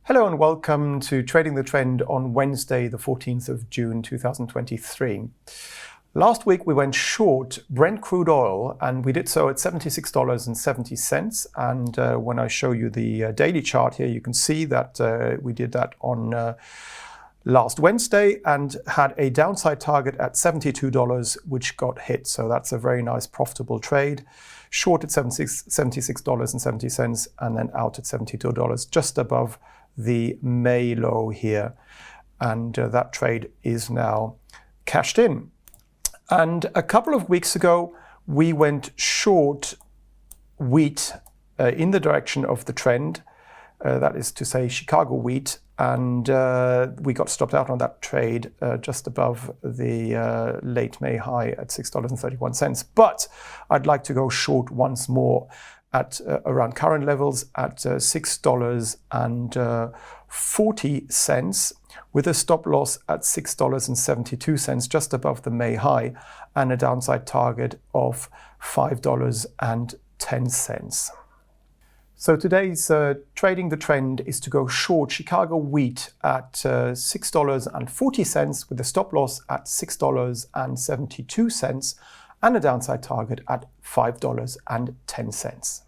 Hello and welcome to Trading the Trend on Wednesday, the 14th of June 2023. Last week we went short Brent crude oil and we did so at $76.70. And when I show you the daily chart here, you can see that we did that on last Wednesday and had a downside target at $72, which got hit. So that's a very nice profitable trade. Short at $76.70 and then out at $72, just above the May low here, and that trade is now cashed in. And a couple of weeks ago we went short wheat in the direction of the trend, that is to say Chicago wheat, and we got stopped out on that trade just above the late May high at $6.31. But I'd like to go short once more at around current levels at $6.40 with a stop loss at $6.72, just above the May high, and a downside target of $5.10. So today's Trading the Trend is to go short Chicago wheat at $6.40 with a stop loss at $6.72 and a downside target at $5.10.